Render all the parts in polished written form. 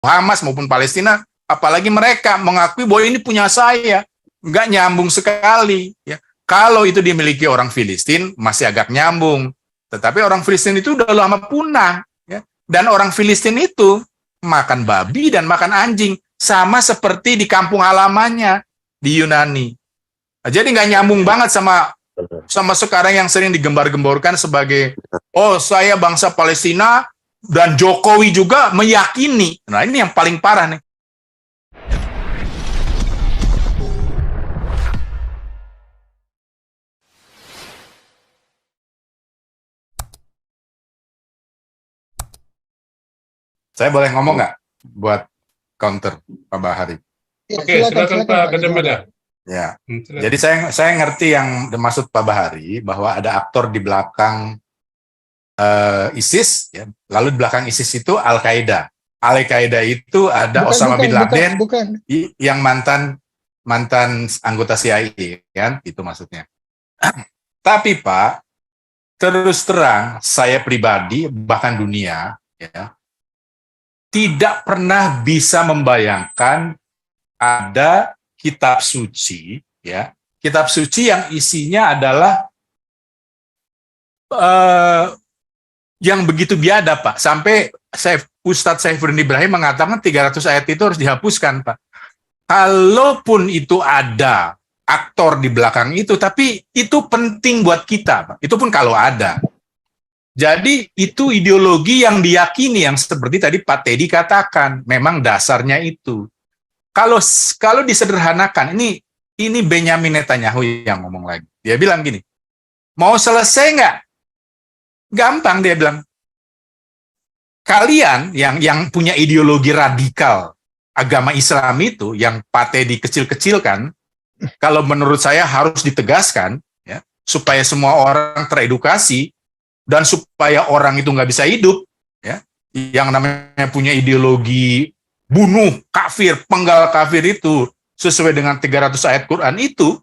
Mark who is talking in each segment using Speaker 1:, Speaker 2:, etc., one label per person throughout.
Speaker 1: Hamas maupun Palestina, apalagi mereka mengakui bahwa ini punya saya. Nggak nyambung sekali. Ya. Kalau itu dimiliki orang Filistin, masih agak nyambung. Tetapi orang Filistin itu udah lama punah. Ya. Dan orang Filistin itu makan babi dan makan anjing. Sama seperti di kampung halamannya di Yunani. Jadi nggak nyambung banget sama sekarang yang sering digembar-gemborkan sebagai, oh saya bangsa Palestina, dan Jokowi juga meyakini. Nah ini yang paling parah nih. Saya boleh ngomong nggak buat counter Pak Bahari?
Speaker 2: Oke, silakan Pak Badamada.
Speaker 1: Ya, jadi saya ngerti yang dimaksud Pak Bahari bahwa ada aktor di belakang ISIS, ya. Lalu di belakang ISIS itu Al-Qaeda. Al-Qaeda itu ada Osama bin Laden yang mantan anggota CIA, kan? Itu maksudnya. Tapi Pak, terus terang saya pribadi bahkan dunia, ya, tidak pernah bisa membayangkan ada kitab suci, ya, kitab suci yang isinya adalah yang begitu biadab, Pak. Sampai Ustadz Saifuddin Ibrahim mengatakan 300 ayat itu harus dihapuskan, Pak. Kalaupun itu ada aktor di belakang itu, tapi itu penting buat kita, Pak. Itu pun kalau ada. Jadi itu ideologi yang diyakini, yang seperti tadi Pak Teddy katakan, memang dasarnya itu. Kalau disederhanakan, ini Benyamin Netanyahu yang ngomong lagi. Dia bilang gini, mau selesai nggak? Gampang, dia bilang. Kalian yang punya ideologi radikal agama Islam itu, yang Pak Teddy kecil-kecilkan, kalau menurut saya harus ditegaskan, ya, supaya semua orang teredukasi, dan supaya orang itu nggak bisa hidup, ya, yang namanya punya ideologi bunuh, kafir, penggal kafir itu sesuai dengan 300 ayat Quran itu,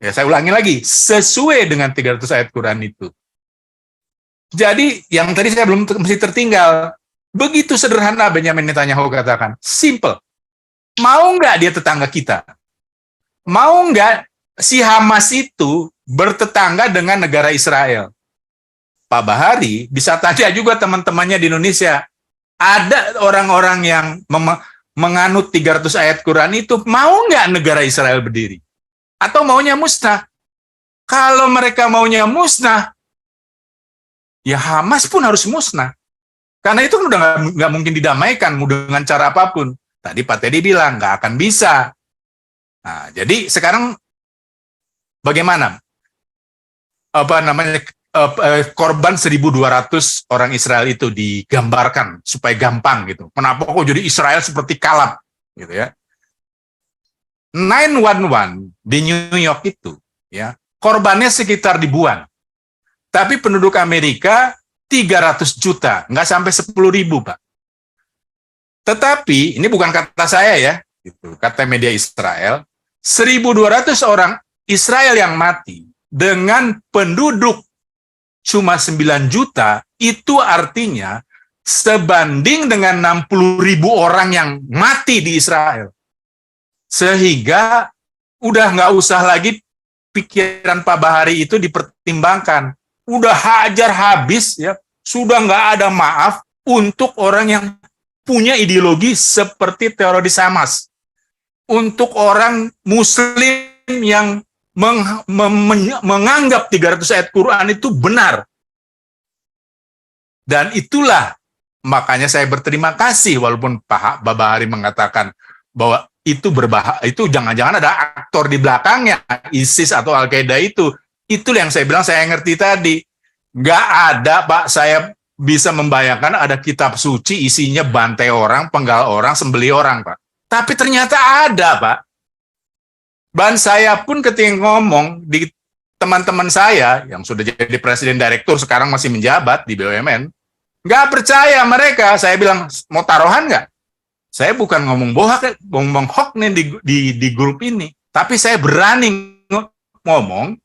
Speaker 1: ya saya ulangi lagi, sesuai dengan 300 ayat Quran itu. Jadi yang tadi saya belum mesti tertinggal, begitu sederhana Benyamin Netanyahu katakan, simple. Mau nggak dia tetangga kita? Mau nggak si Hamas itu bertetangga dengan negara Israel? Pak Bahari bisa tanya juga teman-temannya di Indonesia, ada orang-orang yang menganut 300 ayat Quran itu, mau nggak negara Israel berdiri? Atau maunya musnah? Kalau mereka maunya musnah, ya Hamas pun harus musnah. Karena itu udah nggak mungkin didamaikan dengan cara apapun. Tadi Pak Teddy bilang nggak akan bisa. Nah, jadi sekarang bagaimana? Korban 1.200 orang Israel itu digambarkan supaya gampang gitu. Kenapa kok jadi Israel seperti kalap gitu ya? 911 di New York itu, ya, korbannya sekitar ribuan. Tapi penduduk Amerika 300 juta, nggak sampai 10.000, Pak. Tetapi ini bukan kata saya ya, gitu, kata media Israel, 1.200 orang Israel yang mati dengan penduduk cuma 9 juta, itu artinya sebanding dengan 60.000 orang yang mati di Israel. Sehingga udah nggak usah lagi pikiran Pak Bahari itu dipertimbangkan. Udah hajar habis, ya, sudah nggak ada maaf untuk orang yang punya ideologi seperti teroris Hamas. Untuk orang Muslim yang menganggap 300 ayat Quran itu benar. Dan itulah makanya saya berterima kasih walaupun Pak Bahari mengatakan bahwa itu berbahaya, itu jangan-jangan ada aktor di belakangnya, ISIS atau Al-Qaeda itu. Itu yang saya bilang, saya ngerti tadi. Nggak ada, Pak, saya bisa membayangkan ada kitab suci isinya bantai orang, penggal orang, sembelih orang, Pak. Tapi ternyata ada, Pak. Dan saya pun ketika ngomong di teman-teman saya yang sudah jadi presiden direktur, sekarang masih menjabat di BUMN, nggak percaya mereka. Saya bilang, mau taruhan nggak? Saya bukan ngomong bohong nih di grup ini, tapi saya berani ngomong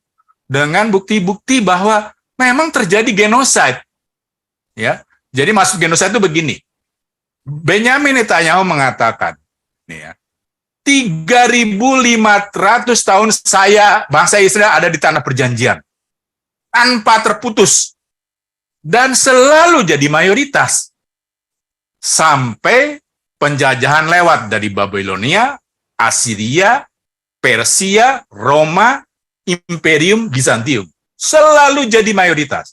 Speaker 1: dengan bukti-bukti bahwa memang terjadi genosida. Ya, jadi maksud genosida itu begini. Benyamin Netanyahu mengatakan, nih ya, 3.500 tahun bangsa Israel ada di tanah perjanjian tanpa terputus dan selalu jadi mayoritas sampai penjajahan lewat dari Babilonia, Assyria, Persia, Roma, Imperium Bizantium. Selalu jadi mayoritas.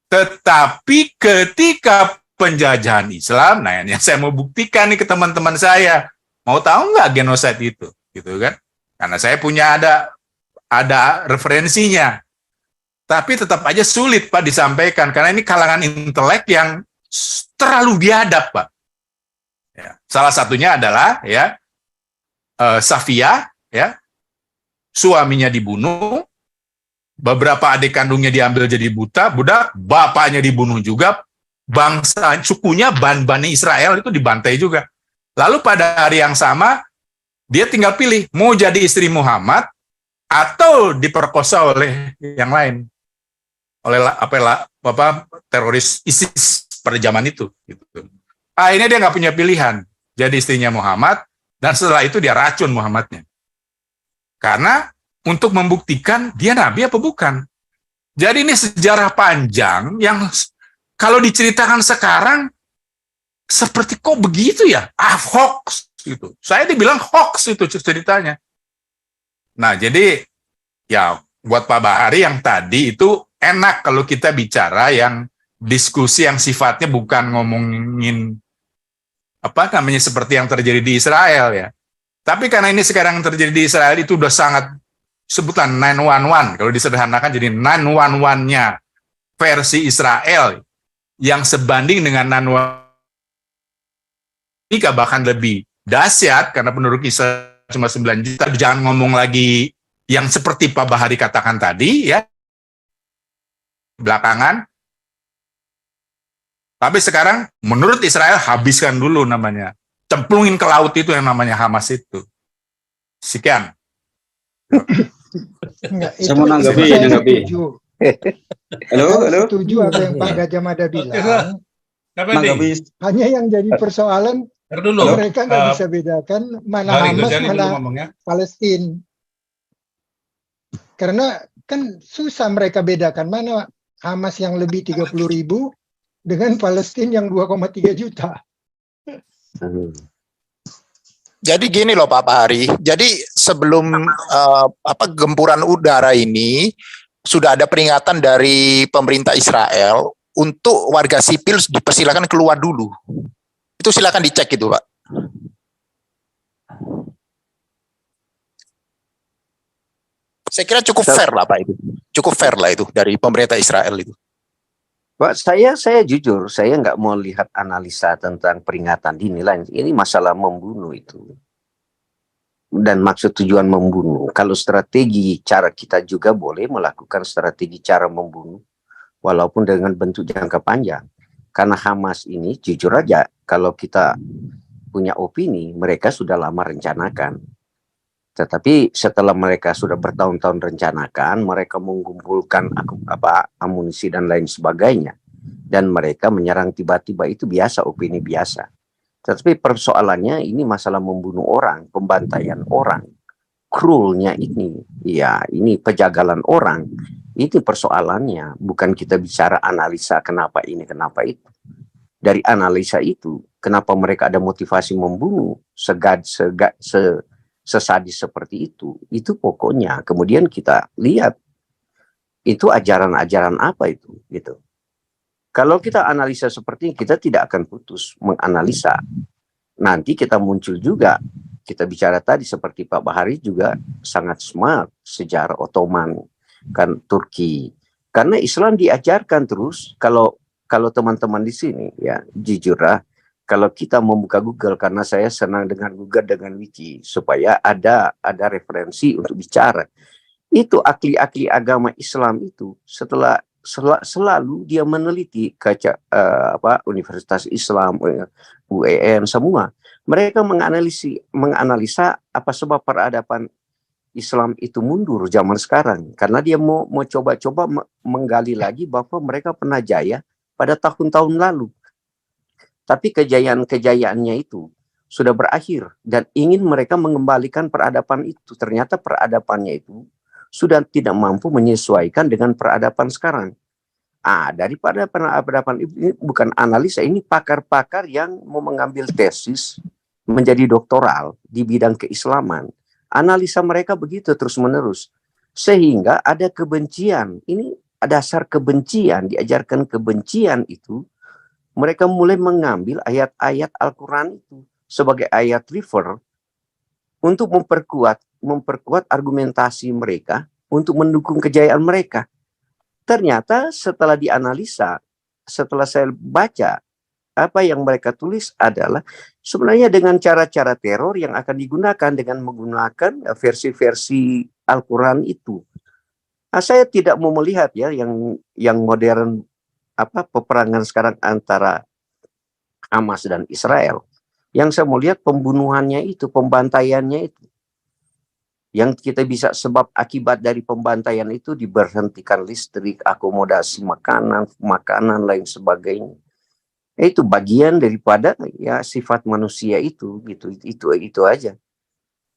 Speaker 1: Tetapi ketika penjajahan Islam, nah yang saya mau buktikan nih ke teman-teman saya, mau tahu nggak genosid itu, gitu kan? Karena saya punya ada referensinya. Tapi tetap aja sulit Pak disampaikan karena ini kalangan intelek yang terlalu biadab Pak. Ya, salah satunya adalah ya Safia, ya suaminya dibunuh, beberapa adik kandungnya diambil jadi budak, bapaknya dibunuh juga, bangsa sukunya Bani Israel itu dibantai juga. Lalu pada hari yang sama dia tinggal pilih mau jadi istri Muhammad atau diperkosa oleh yang lain, oleh teroris ISIS pada zaman itu. Gitu. Akhirnya dia nggak punya pilihan, jadi istrinya Muhammad, dan setelah itu dia racun Muhammadnya. Karena untuk membuktikan dia nabi apa bukan. Jadi ini sejarah panjang yang kalau diceritakan sekarang seperti kok begitu ya? Hoax gitu. Saya dibilang hoax itu ceritanya. Nah, jadi ya buat Pak Bahari yang tadi itu enak kalau kita bicara yang diskusi yang sifatnya bukan ngomongin seperti yang terjadi di Israel ya. Tapi karena ini sekarang terjadi di Israel itu udah sangat sebutan 911, kalau disederhanakan jadi 911-nya versi Israel yang sebanding dengan 911 bahkan lebih dahsyat karena penduduk Israel cuma 9 juta. Jangan ngomong lagi yang seperti Pak Bahari katakan tadi ya belakangan. Tapi sekarang menurut Israel habiskan dulu namanya. Cemplungin ke laut itu yang namanya Hamas itu. Sekian.
Speaker 3: Saya mau nanggapi. Halo.
Speaker 4: Setuju apa yang Pak Gajah Mada bilang.
Speaker 3: Nanggapi.
Speaker 4: Hanya yang jadi persoalan mereka nggak bisa bedakan mana Hamas mana Palestina. Karena kan susah mereka bedakan mana Hamas yang lebih 30.000 dengan Palestina yang 2,3 juta.
Speaker 5: Jadi gini loh Pak Bahari, jadi sebelum gempuran udara ini sudah ada peringatan dari pemerintah Israel untuk warga sipil dipersilakan keluar dulu. Itu silakan dicek itu Pak. Saya kira cukup fair lah Pak itu, cukup fair lah itu dari pemerintah Israel itu.
Speaker 6: Pak, saya jujur, saya nggak mau lihat analisa tentang peringatan dini lain. Ini masalah membunuh itu. Dan maksud tujuan membunuh. Kalau strategi cara kita juga boleh melakukan strategi cara membunuh. Walaupun dengan bentuk jangka panjang. Karena Hamas ini, jujur aja, kalau kita punya opini, mereka sudah lama rencanakan. Tetapi setelah mereka sudah bertahun-tahun rencanakan, mereka mengumpulkan amunisi dan lain sebagainya. Dan mereka menyerang tiba-tiba, itu biasa, opini biasa. Tetapi persoalannya ini masalah membunuh orang, pembantaian orang. Cruelnya ini, ya ini pejagalan orang. Itu persoalannya, bukan kita bicara analisa kenapa ini, kenapa itu. Dari analisa itu, kenapa mereka ada motivasi membunuh, sesadis seperti itu pokoknya. Kemudian kita lihat itu ajaran-ajaran apa itu gitu. Kalau kita analisa seperti ini, kita tidak akan putus menganalisa. Nanti kita muncul juga, kita bicara tadi seperti Pak Bahari juga sangat smart sejarah Ottoman kan Turki. Karena Islam diajarkan terus, kalau teman-teman di sini ya jujurlah, kalau kita membuka Google, karena saya senang dengan Google dengan Wiki, supaya ada referensi untuk bicara. Itu ahli-ahli agama Islam itu selalu dia meneliti Universitas Islam, UEN semua. Mereka menganalisa apa sebab peradaban Islam itu mundur zaman sekarang. Karena dia mau coba-coba menggali lagi bahwa mereka pernah jaya pada tahun-tahun lalu. Tapi kejayaan-kejayaannya itu sudah berakhir dan ingin mereka mengembalikan peradaban itu. Ternyata peradabannya itu sudah tidak mampu menyesuaikan dengan peradaban sekarang. Daripada peradaban ini bukan analisa, ini pakar-pakar yang mau mengambil tesis menjadi doktoral di bidang keislaman. Analisa mereka begitu terus-menerus. Sehingga ada kebencian. Ini dasar kebencian, diajarkan kebencian itu. Mereka mulai mengambil ayat-ayat Al-Quran itu sebagai ayat refer untuk memperkuat argumentasi mereka untuk mendukung kejayaan mereka. Ternyata setelah dianalisa, setelah saya baca, apa yang mereka tulis adalah sebenarnya dengan cara-cara teror yang akan digunakan dengan menggunakan versi-versi Al-Quran itu. Saya tidak mau melihat ya yang modern peperangan sekarang antara Hamas dan Israel. Yang saya mau lihat pembunuhannya itu, pembantaiannya itu. Yang kita bisa sebab akibat dari pembantaian itu diberhentikan listrik, akomodasi makanan lain sebagainya. Itu bagian daripada ya sifat manusia itu gitu. Itu aja.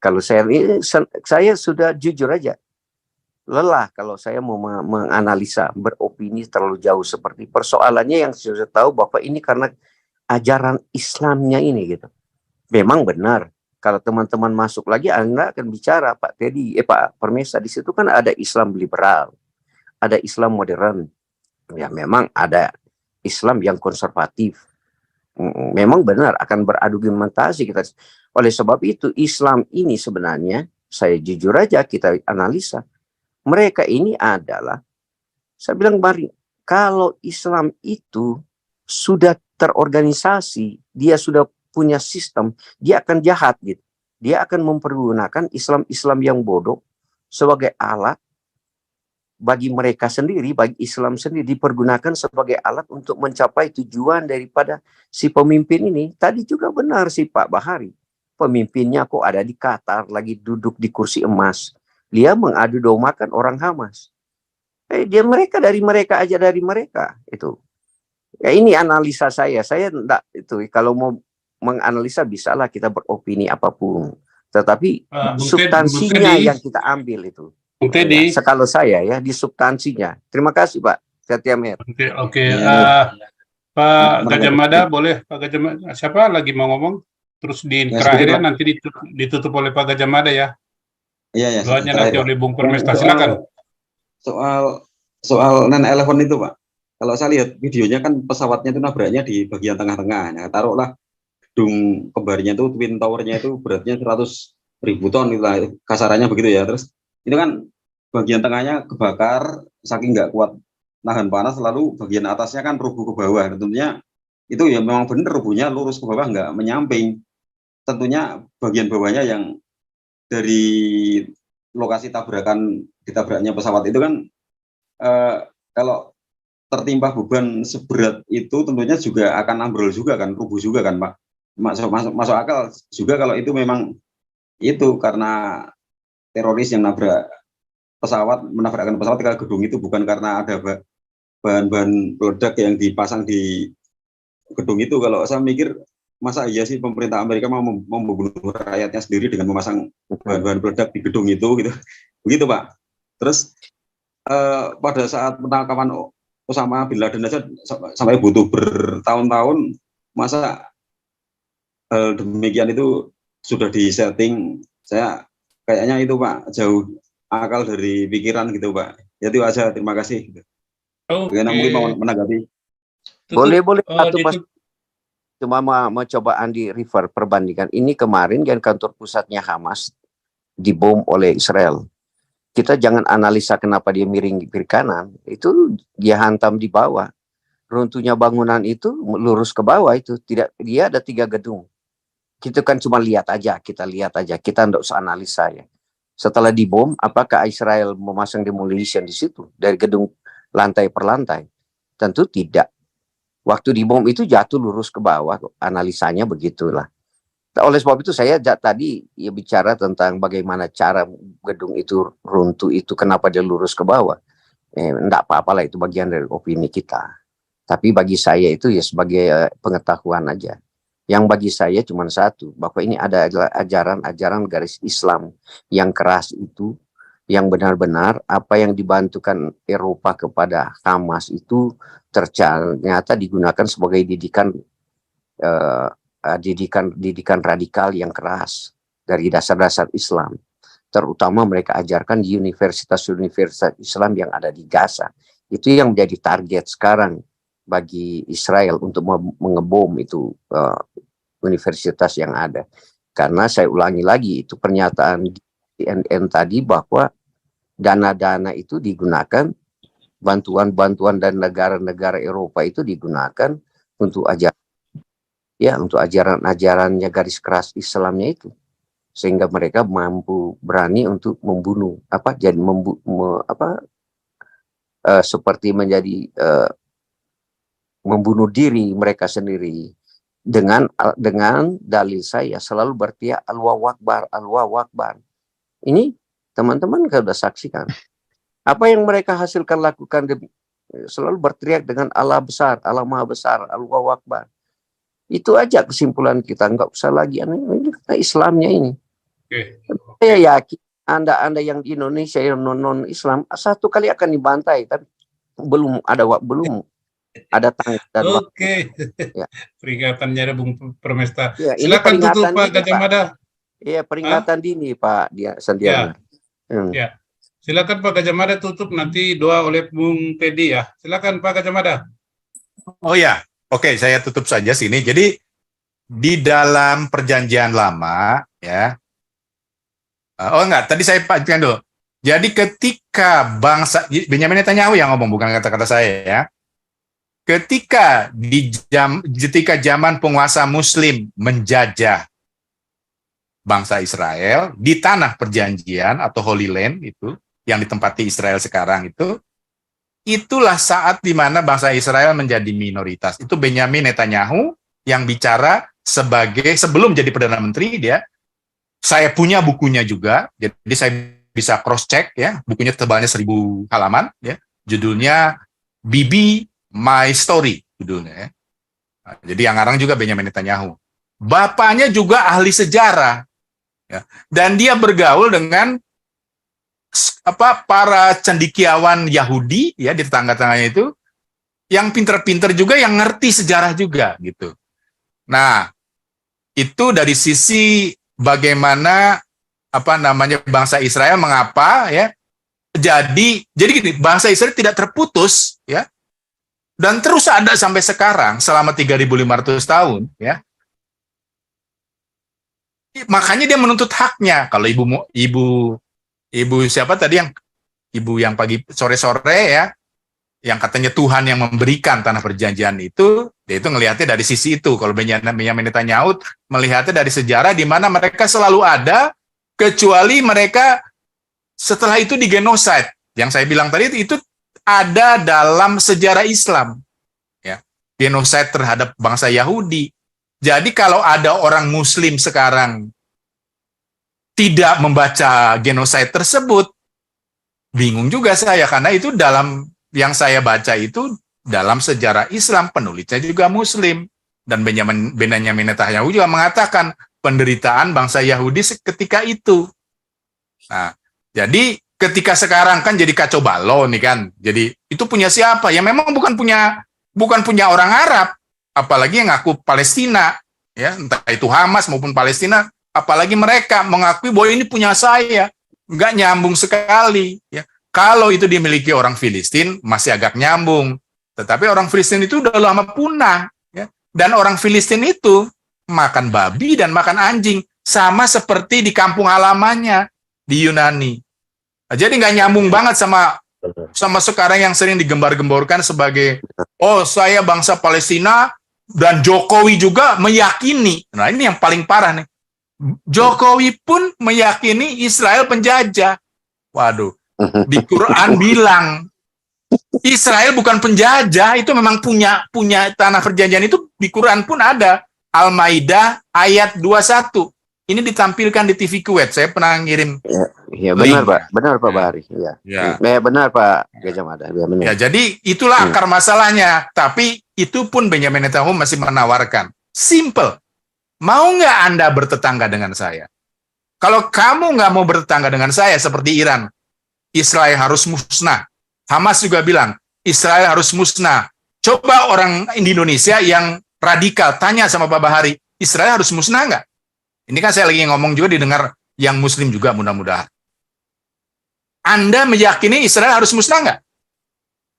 Speaker 6: Kalau saya sudah jujur aja lelah kalau saya mau menganalisa, beropini terlalu jauh seperti persoalannya yang saya tahu bahwa ini karena ajaran Islamnya ini gitu. Memang benar. Kalau teman-teman masuk lagi, Anda akan bicara Pak Teddy, Pak Permesa, di situ kan ada Islam liberal, ada Islam modern. Ya memang ada Islam yang konservatif. Memang benar akan berargumentasi kita. Oleh sebab itu Islam ini sebenarnya, saya jujur aja kita analisa, mereka ini adalah, saya bilang mari, kalau Islam itu sudah terorganisasi, dia sudah punya sistem, dia akan jahat gitu. Dia akan mempergunakan Islam yang bodoh sebagai alat bagi mereka sendiri, bagi Islam sendiri, dipergunakan sebagai alat untuk mencapai tujuan daripada si pemimpin ini. Tadi juga benar si Pak Bahari, pemimpinnya kok ada di Qatar, lagi duduk di kursi emas. Dia mengadu dombakan orang Hamas. Mereka itu. Ya ini analisa saya. Saya enggak itu kalau mau menganalisa bisalah kita beropini apapun. Tetapi substansinya yang kita ambil itu. Ya, sekali saya ya di substansinya. Terima kasih Pak Setia Mer.
Speaker 2: Oke. Pak Gajah Mada boleh Pak Gajah Mada. Siapa lagi mau ngomong? Terus di terakhir ya nanti ditutup oleh Pak Gajah Mada ya.
Speaker 3: Iya.
Speaker 2: Doanya nanti oleh Bung Permesta. Silakan.
Speaker 3: Soal 9/11 itu Pak. Kalau saya lihat videonya kan pesawatnya itu nabraknya di bagian tengah-tengah. Nah, taruhlah gedung kembarnya itu Twin Tower-nya itu beratnya 100.000 ton itulah kasarannya begitu ya. Terus itu kan bagian tengahnya kebakar saking nggak kuat nahan panas, lalu bagian atasnya kan rubuh ke bawah. Tentunya itu ya memang benar rubuhnya lurus ke bawah nggak menyamping. Tentunya bagian bawahnya yang dari lokasi ditabraknya pesawat itu kan kalau tertimpa beban seberat itu tentunya juga akan ambrol juga kan, rubuh juga kan Pak. Masuk akal juga kalau itu memang itu karena teroris yang menabrakkan pesawat ke gedung itu, bukan karena ada bahan-bahan peledak yang dipasang di gedung itu. Kalau saya mikir, masa iya sih pemerintah Amerika mau membunuh rakyatnya sendiri dengan memasang bahan-bahan peledak di gedung itu gitu. Begitu Pak. Terus pada saat penangkapan Osama bin Laden aja sampai butuh bertahun-tahun, masa hal demikian itu sudah disetting. Saya kayaknya itu Pak jauh akal dari pikiran gitu Pak. Ya itu aja, terima kasih. Bagaimana mungkin mau menanggapi?
Speaker 6: Boleh cuma mau coba Andi refer perbandingan ini kemarin kan kantor pusatnya Hamas dibom oleh Israel. Kita jangan analisa kenapa dia miring kiri kanan, itu dia hantam di bawah. Runtuhnya bangunan itu lurus ke bawah itu, tidak, dia ada 3 gedung. Kita kan cuma lihat aja, kita tidak usah analisa ya. Setelah dibom, apakah Israel memasang demolition di situ dari gedung lantai per lantai? Tentu tidak. Waktu dibom itu jatuh lurus ke bawah, analisanya begitulah. Oleh sebab itu saya tadi ya bicara tentang bagaimana cara gedung itu runtuh itu, kenapa dia lurus ke bawah. Enggak apa-apalah, itu bagian dari opini kita. Tapi bagi saya itu ya sebagai pengetahuan aja. Yang bagi saya cuma satu, bahwa ini ada ajaran-ajaran garis Islam yang keras itu, yang benar-benar apa yang dibantukan Eropa kepada Hamas itu ternyata digunakan sebagai didikan radikal yang keras dari dasar-dasar Islam. Terutama mereka ajarkan di universitas-universitas Islam yang ada di Gaza. Itu yang menjadi target sekarang bagi Israel untuk mengebom itu universitas yang ada. Karena saya ulangi lagi, itu pernyataan CNN tadi bahwa dana-dana itu digunakan, bantuan-bantuan dan negara-negara Eropa itu digunakan untuk ajaran-ajarannya garis keras Islamnya itu, sehingga mereka mampu berani untuk membunuh seperti menjadi membunuh diri mereka sendiri dengan dalil saya selalu berteriak Allahu Akbar, Allahu Akbar. Ini teman-teman sudah saksikan apa yang mereka lakukan, selalu berteriak dengan Allah besar, Allah Maha Besar, Allahu Akbar. Itu aja kesimpulan kita, nggak usah lagi ini kata Islamnya ini. Saya yakin Anda yang di Indonesia yang non Islam satu kali akan dibantai, tapi belum ada tanggal.
Speaker 2: Oke. Ya. Peringatannya ada Bung Permesta.
Speaker 6: Ya,
Speaker 2: silakan tutup Pak Gajah Mada.
Speaker 6: Iya, peringatan dini Pak dia Sandiaga.
Speaker 2: Ya. Silakan Pak Gajah Mada tutup, nanti doa oleh Bung Teddy ya. Silakan Pak Gajah Mada.
Speaker 1: Oh ya, oke, saya tutup saja sini. Jadi di dalam perjanjian lama ya. Oh enggak, tadi saya panjangkan dulu. Jadi ketika bangsa Benyamin Netanyahu yang ngomong, bukan kata-kata saya ya. Ketika zaman penguasa Muslim menjajah bangsa Israel di tanah perjanjian atau Holy Land itu yang ditempati Israel sekarang itu, itulah saat di mana bangsa Israel menjadi minoritas. Itu Benyamin Netanyahu yang bicara sebelum jadi Perdana Menteri dia. Saya punya bukunya juga, jadi saya bisa cross check ya. Bukunya tebalnya 1000 halaman ya. Judulnya Bibi My Story judulnya ya. Nah, jadi yang ngarang juga Benyamin Netanyahu. Bapaknya juga ahli sejarah ya. Dan dia bergaul dengan para cendekiawan Yahudi ya di tetangga-tetangganya itu yang pinter-pinter juga, yang ngerti sejarah juga gitu. Nah, itu dari sisi bagaimana bangsa Israel mengapa ya. Jadi gini, bangsa Israel tidak terputus ya. Dan terus ada sampai sekarang selama 3.500 tahun ya. Makanya dia menuntut haknya. Kalau ibu siapa tadi yang pagi sore-sore ya, yang katanya Tuhan yang memberikan tanah perjanjian itu, dia itu ngelihatnya dari sisi itu. Kalau Benyamin Netanyahu melihatnya dari sejarah di mana mereka selalu ada, kecuali mereka setelah itu digenosid. Yang saya bilang tadi itu ada dalam sejarah Islam, ya, genosid terhadap bangsa Yahudi. Jadi kalau ada orang Muslim sekarang tidak membaca genosid tersebut, bingung juga saya, karena itu dalam yang saya baca itu dalam sejarah Islam, penulisnya juga Muslim, dan Benyamin Netanyahu juga mengatakan penderitaan bangsa Yahudi ketika itu. Nah, jadi ketika sekarang kan jadi kacau balau nih kan. Jadi itu punya siapa? Ya memang bukan punya orang Arab, apalagi yang ngaku Palestina, ya, entah itu Hamas maupun Palestina, apalagi mereka mengakui bahwa ini punya saya. Nggak nyambung sekali, ya. Kalau itu dimiliki orang Filistin masih agak nyambung. Tetapi orang Filistin itu udah lama punah, ya. Dan orang Filistin itu makan babi dan makan anjing, sama seperti di kampung halamannya di Yunani. Jadi nggak nyambung banget sama sekarang yang sering digembar-gemborkan sebagai, oh saya bangsa Palestina, dan Jokowi juga meyakini. Nah ini yang paling parah nih. Jokowi pun meyakini Israel penjajah. Waduh, di Quran bilang Israel bukan penjajah, itu memang punya tanah perjanjian, itu di Quran pun ada. Al-Maidah ayat 21. Ini ditampilkan di TV Kuwait. Saya pernah ngirim.
Speaker 6: Ya benar Pak, benar Pak Bahari. Ya. Benar Pak Gajah Mada. Ya,
Speaker 1: ya, jadi itulah akar masalahnya. Tapi Itu pun Benjamin Netanyahu masih menawarkan. Simple. Mau nggak Anda bertetangga dengan saya? Kalau kamu nggak mau bertetangga dengan saya seperti Iran, Israel harus musnah. Hamas juga bilang, Israel harus musnah. Coba orang di Indonesia yang radikal tanya sama Pak Bahari, Israel harus musnah nggak? Ini kan saya lagi ngomong juga didengar yang Muslim juga mudah-mudahan. Anda meyakini Israel harus musnah nggak?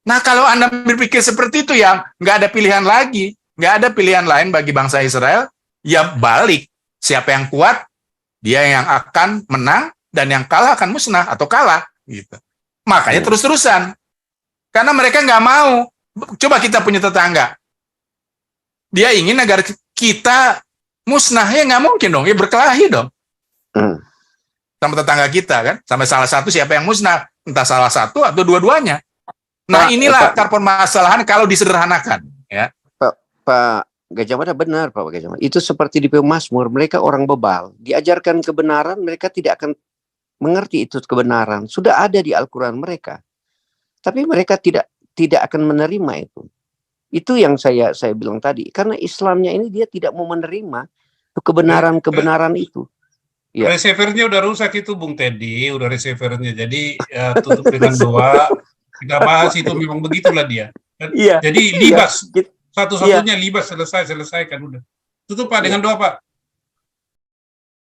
Speaker 1: Nah kalau Anda berpikir seperti itu ya nggak ada pilihan lagi, nggak ada pilihan lain bagi bangsa Israel, ya balik. Siapa yang kuat, dia yang akan menang, dan yang kalah akan musnah atau kalah. Gitu. Makanya terus-terusan. Karena mereka nggak mau. Coba kita punya tetangga. Dia ingin agar kita musnah, ya nggak mungkin dong, ya berkelahi dong. Sama tetangga kita kan, sampai salah satu siapa yang musnah, entah salah satu atau dua-duanya. Nah inilah akar permasalahan kalau disederhanakan. Ya.
Speaker 6: Pak Gajah Mada benar, Pak Gajah Mada. Itu seperti di Mazmur, mereka orang bebal, diajarkan kebenaran, mereka tidak akan mengerti itu kebenaran. Sudah ada di Al-Quran mereka, tapi mereka tidak akan menerima itu. Itu yang saya bilang tadi. Karena Islamnya ini dia tidak mau menerima kebenaran itu.
Speaker 2: Ya. Receivernya udah rusak itu, Bung Teddy, udah receivernya. Jadi ya, tutup dengan doa. Kita bahas itu memang begitulah dia.
Speaker 6: Iya.
Speaker 2: Jadi libas. Satu-satunya libas selesai kan udah. Tutup Pak dengan doa Pak.